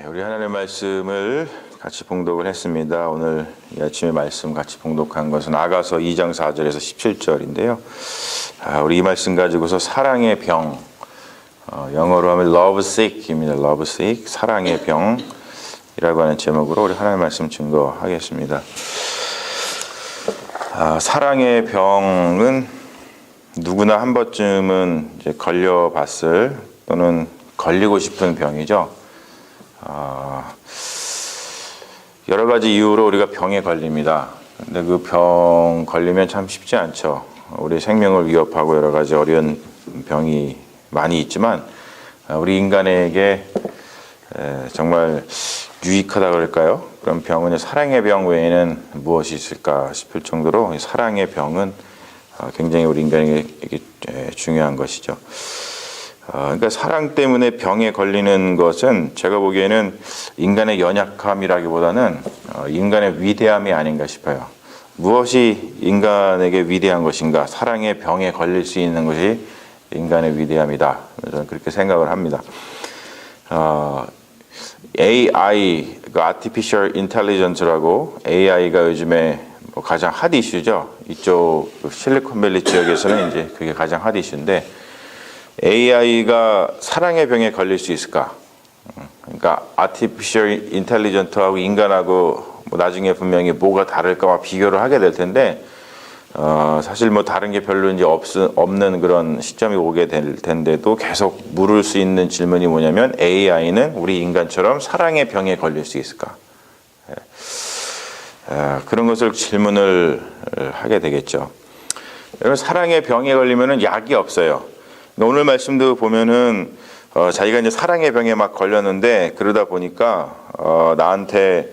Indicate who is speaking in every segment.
Speaker 1: 우리 하나님의 말씀을 같이 봉독을 했습니다. 오늘 이 아침에 말씀 같이 봉독한 것은 아가서 2장 4절에서 17절인데요. 우리 이 말씀 가지고서 사랑의 병, 영어로 하면 lovesick입니다. lovesick, 사랑의 병이라고 하는 제목으로 우리 하나님의 말씀 증거하겠습니다. 사랑의 병은 누구나 한 번쯤은 이제 걸려봤을 또는 걸리고 싶은 병이죠. 여러 가지 이유로 우리가 병에 걸립니다. 근데 그 병 걸리면 참 쉽지 않죠. 우리 생명을 위협하고 여러 가지 어려운 병이 많이 있지만 우리 인간에게 정말 유익하다 그럴까요? 그런 병은 사랑의 병 외에는 무엇이 있을까 싶을 정도로 사랑의 병은 굉장히 우리 인간에게 중요한 것이죠. 그러니까 사랑 때문에 병에 걸리는 것은 제가 보기에는 인간의 연약함이라기보다는 인간의 위대함이 아닌가 싶어요. 무엇이 인간에게 위대한 것인가? 사랑의 병에 걸릴 수 있는 것이 인간의 위대함이다. 저는 그렇게 생각을 합니다. AI, 그 Artificial Intelligence라고 AI가 요즘에 가장 핫 이슈죠. 이쪽 실리콘밸리 지역에서는 이제 그게 가장 핫 이슈인데 AI가 사랑의 병에 걸릴 수 있을까? 그러니까 Artificial Intelligence하고 인간하고 나중에 분명히 뭐가 다를까 비교를 하게 될 텐데 사실 다른 게 별로 이제 없는 그런 시점이 오게 될 텐데도 계속 물을 수 있는 질문이 뭐냐면 AI는 우리 인간처럼 사랑의 병에 걸릴 수 있을까? 그런 것을 질문을 하게 되겠죠. 여러분 사랑의 병에 걸리면은 약이 없어요. 오늘 말씀도 보면은 자기가 이제 사랑의 병에 막 걸렸는데 그러다 보니까 나한테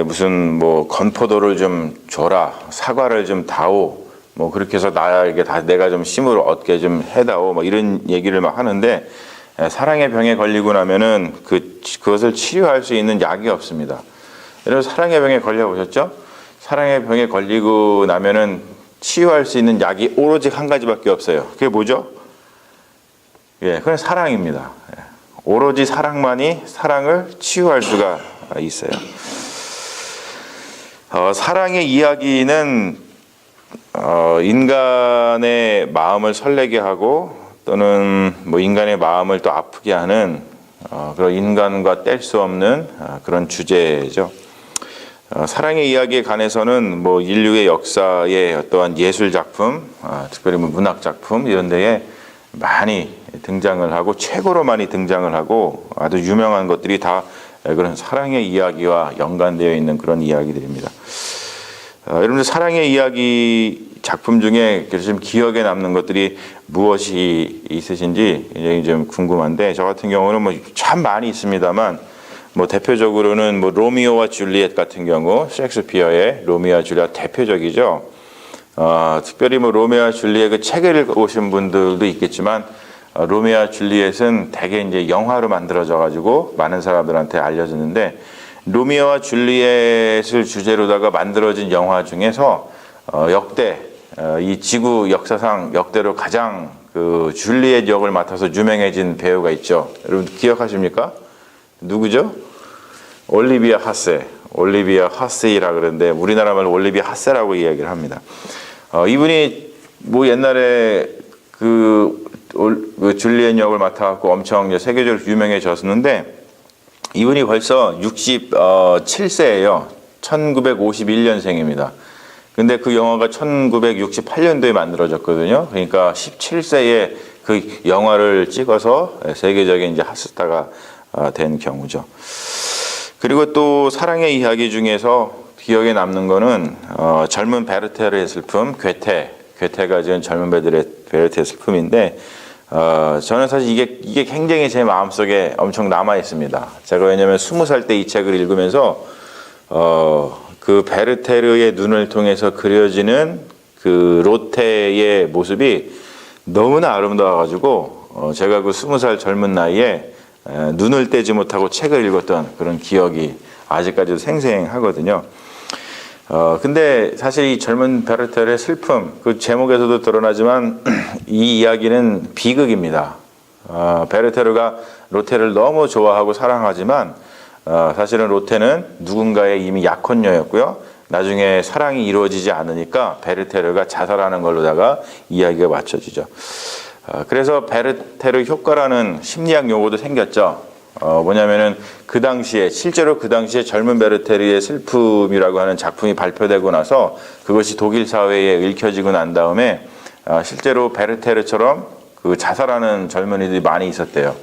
Speaker 1: 무슨 건포도를 좀 줘라, 사과를 좀 다오, 그렇게 해서 나에게 내가 좀 힘을 얻게 좀 해다오, 이런 얘기를 막 하는데 사랑의 병에 걸리고 나면은 그것을 치료할 수 있는 약이 없습니다. 여러분 사랑의 병에 걸려 보셨죠? 사랑의 병에 걸리고 나면은 치유할 수 있는 약이 오로지 한 가지밖에 없어요. 그게 뭐죠? 그건 사랑입니다. 오로지 사랑만이 사랑을 치유할 수가 있어요. 사랑의 이야기는 인간의 마음을 설레게 하고 또는 인간의 마음을 또 아프게 하는 그런 인간과 뗄 수 없는 그런 주제죠. 사랑의 이야기에 관해서는 인류의 역사의 어떠한 예술 작품, 특별히 문학 작품 이런 데에 많이 등장을 하고 최고로 많이 등장을 하고 아주 유명한 것들이 다 그런 사랑의 이야기와 연관되어 있는 그런 이야기들입니다. 여러분들 사랑의 이야기 작품 중에 좀 기억에 남는 것들이 무엇이 있으신지 굉장히 좀 궁금한데 저 같은 경우는 참 많이 있습니다만 대표적으로는 로미오와 줄리엣 같은 경우 셰익스피어의 로미오와 줄리엣 대표적이죠. 특별히 로미오와 줄리엣 그 책을 읽어보신 분들도 있겠지만 로미오와 줄리엣은 대개 이제 영화로 만들어져 가지고 많은 사람들한테 알려졌는데 로미오와 줄리엣을 주제로다가 만들어진 영화 중에서 역대 이 지구 역사상 역대로 가장 그 줄리엣 역을 맡아서 유명해진 배우가 있죠. 여러분 기억하십니까? 누구죠? 올리비아 하세이라 그러는데 우리나라 말로 올리비아 하세라고 이야기를 합니다. 이분이 옛날에 그 줄리엣 역을 맡아갖고 엄청 세계적으로 유명해졌는데 이분이 벌써 67세예요. 1951년생입니다. 근데 그 영화가 1968년도에 만들어졌거든요. 그러니까 17세에 그 영화를 찍어서 세계적인 이제 핫스타가 된 경우죠. 그리고 또 사랑의 이야기 중에서 기억에 남는 거는 젊은 베르테르의 슬픔, 괴테가 지은 젊은 베르테르의 슬픔인데 저는 사실 이게 굉장히 제 마음속에 엄청 남아 있습니다. 제가 왜냐면 20살 때 이 책을 읽으면서 그 베르테르의 눈을 통해서 그려지는 그 로테의 모습이 너무나 아름다워가지고 제가 그 20살 젊은 나이에 눈을 떼지 못하고 책을 읽었던 그런 기억이 아직까지도 생생하거든요. 근데 사실 이 젊은 베르테르의 슬픔, 그 제목에서도 드러나지만 이 이야기는 비극입니다. 베르테르가 로테를 너무 좋아하고 사랑하지만 사실은 로테는 누군가의 이미 약혼녀였고요. 나중에 사랑이 이루어지지 않으니까 베르테르가 자살하는 걸로다가 이야기가 맞춰지죠. 그래서 베르테르 효과라는 심리학 용어도 생겼죠. 뭐냐면은 그 당시에 실제로 그 당시에 젊은 베르테르의 슬픔이라고 하는 작품이 발표되고 나서 그것이 독일 사회에 읽혀지고 난 다음에 실제로 베르테르처럼 그 자살하는 젊은이들이 많이 있었대요.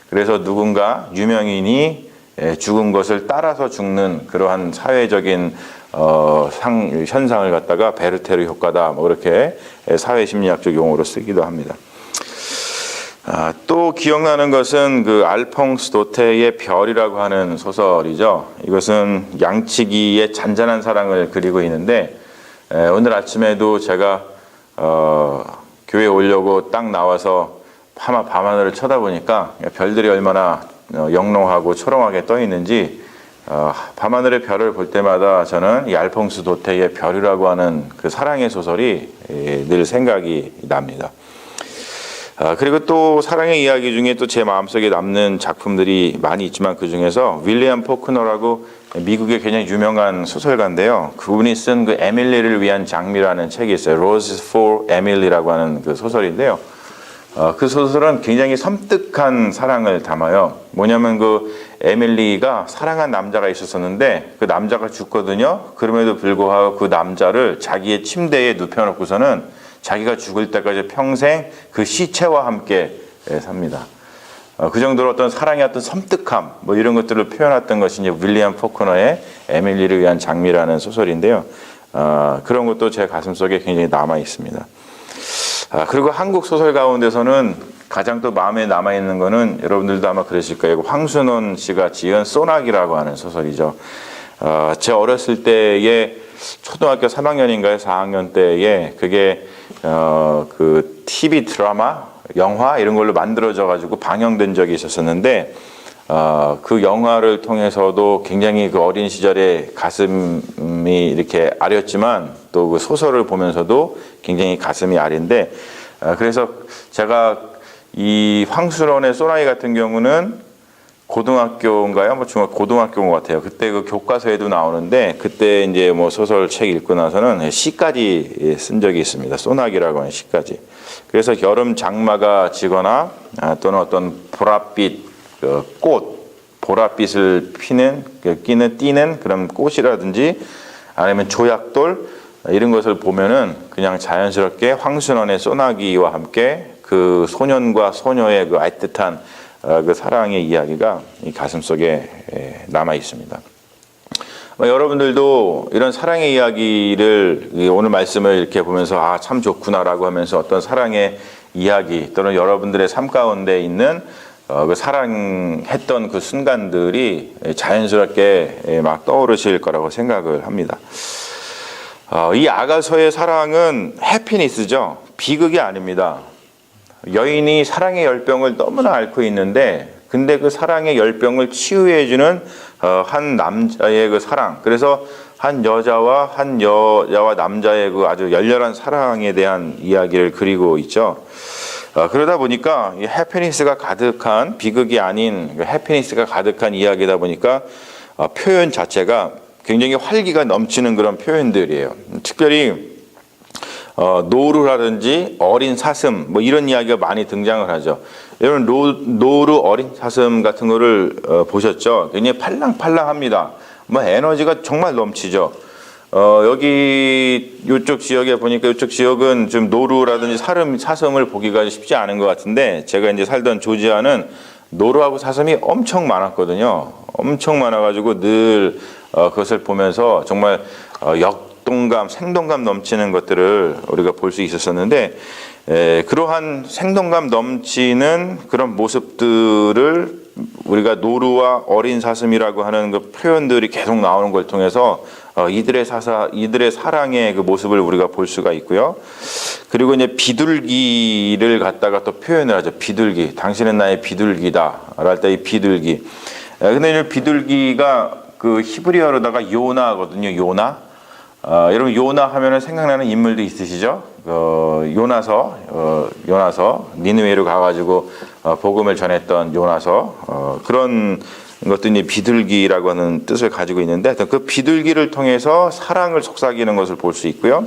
Speaker 1: 그래서 누군가 유명인이 죽은 것을 따라서 죽는 그러한 사회적인 현상을 갖다가 베르테르 효과다, 뭐 그렇게 사회 심리학적 용어로 쓰기도 합니다. 또 기억나는 것은 그 알퐁스 도테의 별이라고 하는 소설이죠. 이것은 양치기의 잔잔한 사랑을 그리고 있는데 오늘 아침에도 제가 교회에 오려고 딱 나와서 밤하늘을 쳐다보니까 별들이 얼마나 영롱하고 초롱하게 떠 있는지 밤하늘의 별을 볼 때마다 저는 이 알퐁스 도테의 별이라고 하는 그 사랑의 소설이 늘 생각이 납니다. 그리고 또 사랑의 이야기 중에 또 제 마음속에 남는 작품들이 많이 있지만 그 중에서 윌리엄 포크너라고 미국의 굉장히 유명한 소설가인데요. 그분이 쓴 그 에밀리를 위한 장미라는 책이 있어요. Roses for Emily라고 하는 그 소설인데요. 그 소설은 굉장히 섬뜩한 사랑을 담아요. 뭐냐면 그 에밀리가 사랑한 남자가 있었었는데 그 남자가 죽거든요. 그럼에도 불구하고 그 남자를 자기의 침대에 눕혀놓고서는 자기가 죽을 때까지 평생 그 시체와 함께 삽니다. 그 정도로 어떤 사랑의 어떤 섬뜩함, 뭐 이런 것들을 표현했던 것이 이제 윌리엄 포크너의 에밀리를 위한 장미라는 소설인데요. 그런 것도 제 가슴속에 굉장히 남아 있습니다. 그리고 한국 소설 가운데서는 가장 또 마음에 남아 있는 거는 여러분들도 아마 그러실 거예요. 황순원 씨가 지은 소나기라고 하는 소설이죠. 제 어렸을 때에 초등학교 3학년인가요? 4학년 때에 그게 그 TV 드라마, 영화 이런 걸로 만들어져 가지고 방영된 적이 있었었는데 그 영화를 통해서도 굉장히 그 어린 시절에 가슴이 이렇게 아렸지만 또 그 소설을 보면서도 굉장히 가슴이 아린데 그래서 제가 이 황순원의 소나기 같은 경우는 고등학교인가요? 뭐 고등학교인 것 같아요. 그때 그 교과서에도 나오는데 그때 이제 뭐 소설 책 읽고 나서는 시까지 쓴 적이 있습니다. 소나기라고 하는 시까지. 그래서 여름 장마가 지거나 또는 어떤 보랏빛 꽃, 보랏빛을 띠는 그런 꽃이라든지 아니면 조약돌 이런 것을 보면은 그냥 자연스럽게 황순원의 소나기와 함께 그 소년과 소녀의 그 애틋한 그 사랑의 이야기가 이 가슴속에 남아 있습니다. 여러분들도 이런 사랑의 이야기를 오늘 말씀을 이렇게 보면서 참 좋구나라고 하면서 어떤 사랑의 이야기 또는 여러분들의 삶 가운데 있는 그 사랑했던 그 순간들이 자연스럽게 막 떠오르실 거라고 생각을 합니다. 이 아가서의 사랑은 해피니스죠. 비극이 아닙니다. 여인이 사랑의 열병을 너무나 앓고 있는데 근데 그 사랑의 열병을 치유해주는 한 남자의 그 사랑, 그래서 한 여자와 남자의 그 아주 열렬한 사랑에 대한 이야기를 그리고 있죠. 그러다 보니까 이 해피니스가 가득한, 비극이 아닌 해피니스가 가득한 이야기다 보니까 표현 자체가 굉장히 활기가 넘치는 그런 표현들이에요. 특별히 노루라든지 어린 사슴 뭐 이런 이야기가 많이 등장을 하죠. 여러분 노루 어린 사슴 같은 거를 보셨죠? 굉장히 팔랑팔랑합니다. 뭐 에너지가 정말 넘치죠. 여기 이쪽 지역에 보니까 이쪽 지역은 좀 노루라든지 사슴을 보기가 쉽지 않은 것 같은데 제가 이제 살던 조지아는 노루하고 사슴이 엄청 많았거든요. 엄청 많아가지고 늘 그것을 보면서 정말 생동감 넘치는 것들을 우리가 볼 수 있었었는데 그러한 생동감 넘치는 그런 모습들을 우리가 노루와 어린 사슴이라고 하는 그 표현들이 계속 나오는 걸 통해서 이들의 사랑의 그 모습을 우리가 볼 수가 있고요. 그리고 이제 비둘기를 갖다가 또 표현을 하죠. 비둘기, 당신은 나의 비둘기다. 랄 때 이 비둘기. 근데 이 비둘기가 그 히브리어로다가 요나거든요. 요나. 여러분 요나 하면은 생각나는 인물도 있으시죠? 요나서 니느웨로 가가지고 복음을 전했던 요나서 그런 것도 이제 비둘기라고 하는 뜻을 가지고 있는데 그 비둘기를 통해서 사랑을 속삭이는 것을 볼 수 있고요.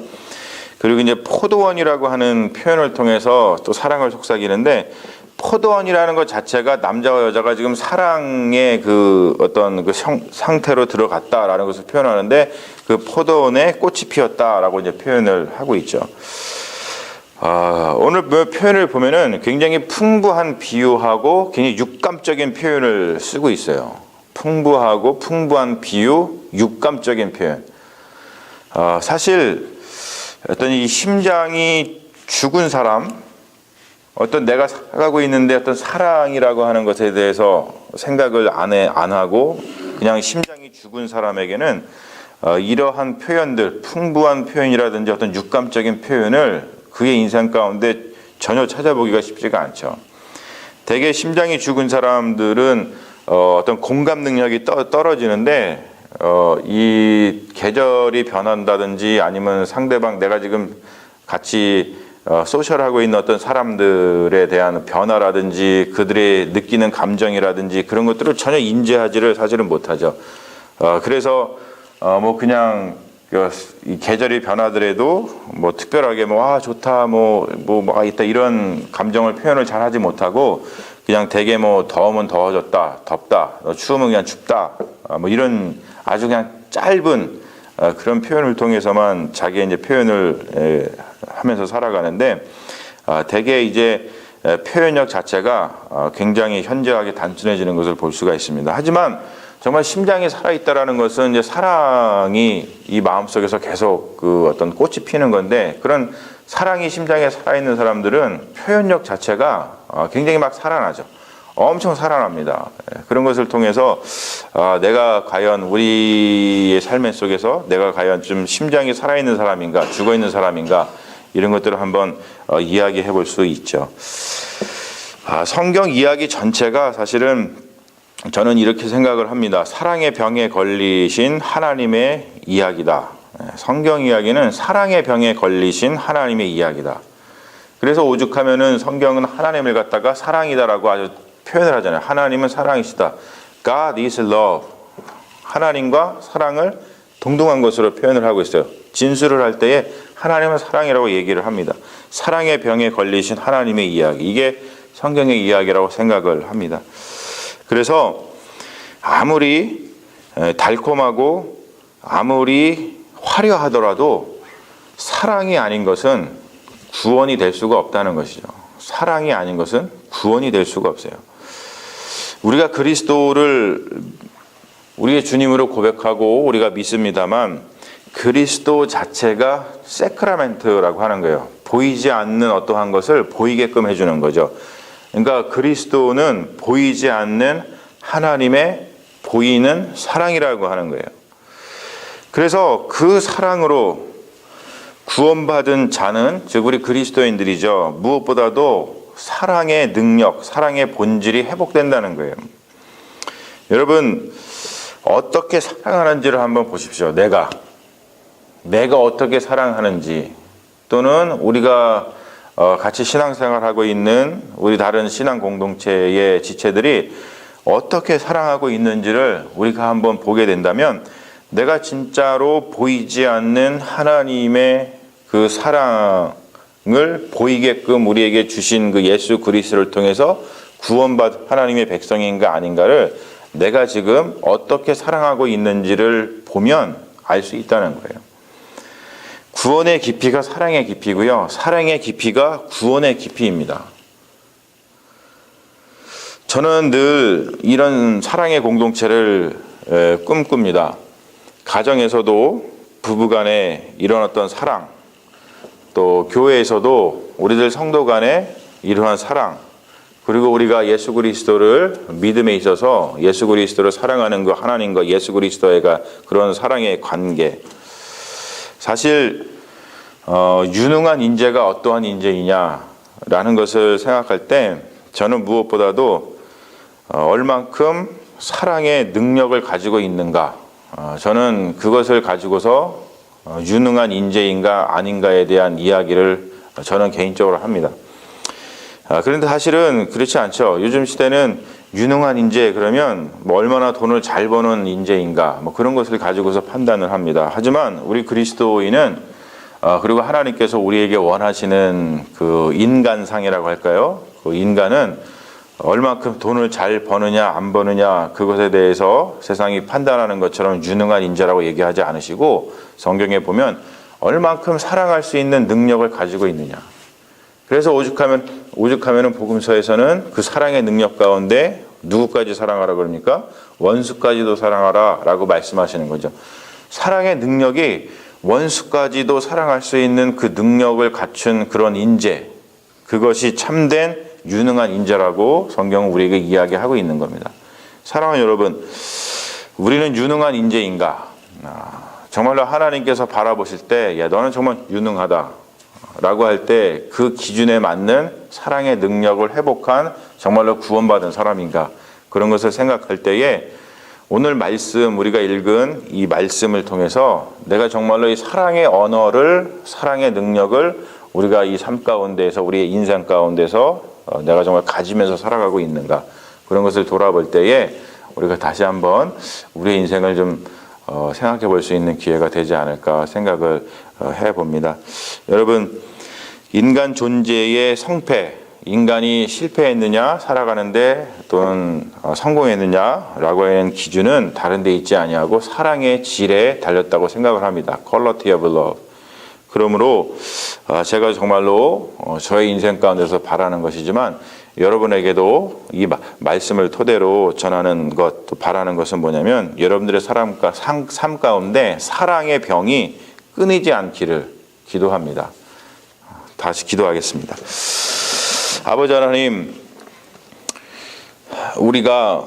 Speaker 1: 그리고 이제 포도원이라고 하는 표현을 통해서 또 사랑을 속삭이는데 포도원이라는 것 자체가 남자와 여자가 지금 사랑의 그 어떤 그 상태로 들어갔다라는 것을 표현하는데 그 포도원에 꽃이 피었다라고 이제 표현을 하고 있죠. 오늘 표현을 보면은 굉장히 풍부한 비유하고 굉장히 육감적인 표현을 쓰고 있어요. 풍부한 비유, 육감적인 표현. 사실 어떤 이 심장이 죽은 사람, 어떤 내가 살아가고 있는데 어떤 사랑이라고 하는 것에 대해서 생각을 안 하고 그냥 심장이 죽은 사람에게는 이러한 표현들, 풍부한 표현이라든지 어떤 육감적인 표현을 그의 인생 가운데 전혀 찾아보기가 쉽지가 않죠. 대개 심장이 죽은 사람들은 어떤 공감 능력이 떨어지는데 이 계절이 변한다든지 아니면 상대방 내가 지금 같이 소셜하고 있는 어떤 사람들에 대한 변화라든지 그들의 느끼는 감정이라든지 그런 것들을 전혀 인지하지를 사실은 못하죠. 그래서 뭐 그냥 이 계절이 변하더라도 뭐 특별하게 좋다 뭐가 있다 이런 감정을 표현을 잘 하지 못하고 그냥 되게 뭐 더우면 더워졌다, 덥다, 추우면 그냥 춥다, 뭐 이런 아주 그냥 짧은 그런 표현을 통해서만 자기의 이제 표현을 하면서 살아가는데 대개 이제 표현력 자체가 굉장히 현저하게 단순해지는 것을 볼 수가 있습니다. 하지만 정말 심장이 살아있다라는 것은 이제 사랑이 이 마음속에서 계속 그 어떤 꽃이 피는 건데 그런 사랑이 심장에 살아있는 사람들은 표현력 자체가 굉장히 막 살아나죠. 엄청 살아납니다. 그런 것을 통해서 내가 과연 우리의 삶의 속에서 내가 과연 좀 심장이 살아있는 사람인가 죽어있는 사람인가 이런 것들을 한번 이야기해 볼 수 있죠. 성경 이야기 전체가 사실은 저는 이렇게 생각을 합니다. 사랑의 병에 걸리신 하나님의 이야기다. 성경 이야기는 사랑의 병에 걸리신 하나님의 이야기다. 그래서 오죽하면은 성경은 하나님을 갖다가 사랑이다라고 아주 표현을 하잖아요. 하나님은 사랑이시다. God is love. 하나님과 사랑을 동등한 것으로 표현을 하고 있어요. 진술을 할 때에 하나님은 사랑이라고 얘기를 합니다. 사랑의 병에 걸리신 하나님의 이야기. 이게 성경의 이야기라고 생각을 합니다. 그래서 아무리 달콤하고 아무리 화려하더라도 사랑이 아닌 것은 구원이 될 수가 없다는 것이죠. 사랑이 아닌 것은 구원이 될 수가 없어요. 우리가 그리스도를 우리의 주님으로 고백하고 우리가 믿습니다만 그리스도 자체가 세크라멘트라고 하는 거예요. 보이지 않는 어떠한 것을 보이게끔 해주는 거죠. 그러니까 그리스도는 보이지 않는 하나님의 보이는 사랑이라고 하는 거예요. 그래서 그 사랑으로 구원받은 자는 즉 우리 그리스도인들이죠. 무엇보다도 사랑의 능력, 사랑의 본질이 회복된다는 거예요. 여러분 어떻게 사랑하는지를 한번 보십시오. 내가 어떻게 사랑하는지 또는 우리가 같이 신앙생활하고 있는 우리 다른 신앙 공동체의 지체들이 어떻게 사랑하고 있는지를 우리가 한번 보게 된다면 내가 진짜로 보이지 않는 하나님의 그 사랑을 보이게끔 우리에게 주신 그 예수 그리스도를 통해서 구원받은 하나님의 백성인가 아닌가를 내가 지금 어떻게 사랑하고 있는지를 보면 알 수 있다는 거예요. 구원의 깊이가 사랑의 깊이고요. 사랑의 깊이가 구원의 깊이입니다. 저는 늘 이런 사랑의 공동체를 꿈꿉니다. 가정에서도 부부간에 이런 어떤 사랑, 또 교회에서도 우리들 성도 간에 이러한 사랑, 그리고 우리가 예수 그리스도를 믿음에 있어서 예수 그리스도를 사랑하는 그 하나님과 예수 그리스도의 그런 사랑의 관계. 사실 유능한 인재가 어떠한 인재이냐라는 것을 생각할 때 저는 무엇보다도 얼만큼 사랑의 능력을 가지고 있는가, 저는 그것을 가지고서 유능한 인재인가 아닌가에 대한 이야기를 저는 개인적으로 합니다. 그런데 사실은 그렇지 않죠. 요즘 시대는 유능한 인재 그러면 뭐 얼마나 돈을 잘 버는 인재인가 뭐 그런 것을 가지고서 판단을 합니다. 하지만 우리 그리스도인은 그리고 하나님께서 우리에게 원하시는 그 인간상이라고 할까요? 그 인간은 얼만큼 돈을 잘 버느냐 안 버느냐 그것에 대해서 세상이 판단하는 것처럼 유능한 인재라고 얘기하지 않으시고 성경에 보면 얼만큼 사랑할 수 있는 능력을 가지고 있느냐. 그래서 오죽하면은 복음서에서는 그 사랑의 능력 가운데 누구까지 사랑하라 그럽니까? 원수까지도 사랑하라라고 말씀하시는 거죠. 사랑의 능력이 원수까지도 사랑할 수 있는 그 능력을 갖춘 그런 인재, 그것이 참된 유능한 인재라고 성경은 우리에게 이야기하고 있는 겁니다. 사랑하는 여러분, 우리는 유능한 인재인가? 정말로 하나님께서 바라보실 때, 야, 너는 정말 유능하다 라고 할 때 그 기준에 맞는 사랑의 능력을 회복한 정말로 구원받은 사람인가? 그런 것을 생각할 때에 오늘 말씀, 우리가 읽은 이 말씀을 통해서 내가 정말로 이 사랑의 언어를, 사랑의 능력을 우리가 이 삶 가운데에서, 우리의 인생 가운데서 내가 정말 가지면서 살아가고 있는가? 그런 것을 돌아볼 때에 우리가 다시 한번 우리의 인생을 좀 생각해 볼 수 있는 기회가 되지 않을까 생각을 해봅니다. 여러분, 인간 존재의 성패, 인간이 실패했느냐, 살아가는데 또는 성공했느냐라고 하는 기준은 다른 데 있지 아니하고 사랑의 질에 달렸다고 생각을 합니다. Quality of love. 그러므로 제가 정말로 저의 인생 가운데서 바라는 것이지만 여러분에게도 이 말씀을 토대로 전하는 것, 또 바라는 것은 뭐냐면 여러분들의 삶 가운데 사랑의 병이 끊이지 않기를 기도합니다. 다시 기도하겠습니다. 아버지 하나님, 우리가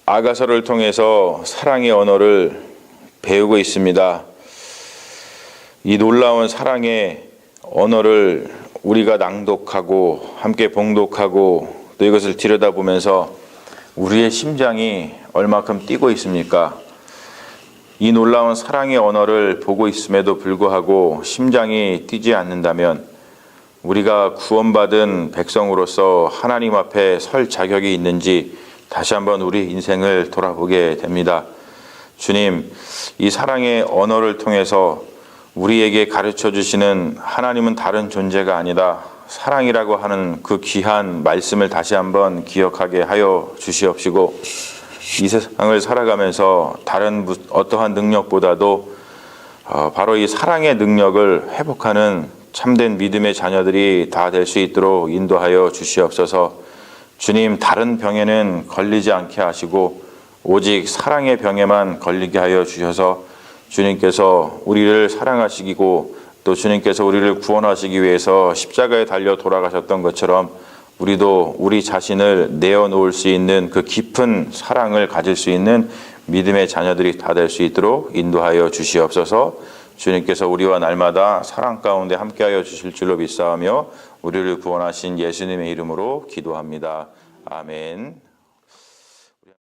Speaker 1: 아가서를 통해서 사랑의 언어를 배우고 있습니다. 이 놀라운 사랑의 언어를 우리가 낭독하고 함께 봉독하고 또 이것을 들여다보면서 우리의 심장이 얼마큼 뛰고 있습니까? 이 놀라운 사랑의 언어를 보고 있음에도 불구하고 심장이 뛰지 않는다면 우리가 구원받은 백성으로서 하나님 앞에 설 자격이 있는지 다시 한번 우리 인생을 돌아보게 됩니다. 주님, 이 사랑의 언어를 통해서 우리에게 가르쳐 주시는 하나님은 다른 존재가 아니다. 사랑이라고 하는 그 귀한 말씀을 다시 한번 기억하게 하여 주시옵시고 이 세상을 살아가면서 다른 어떠한 능력보다도 바로 이 사랑의 능력을 회복하는 참된 믿음의 자녀들이 다 될 수 있도록 인도하여 주시옵소서. 주님, 다른 병에는 걸리지 않게 하시고 오직 사랑의 병에만 걸리게 하여 주셔서 주님께서 우리를 사랑하시고 또 주님께서 우리를 구원하시기 위해서 십자가에 달려 돌아가셨던 것처럼 우리도 우리 자신을 내어놓을 수 있는 그 깊은 사랑을 가질 수 있는 믿음의 자녀들이 다 될 수 있도록 인도하여 주시옵소서. 주님께서 우리와 날마다 사랑 가운데 함께하여 주실 줄로 믿사오며 우리를 구원하신 예수님의 이름으로 기도합니다. 아멘.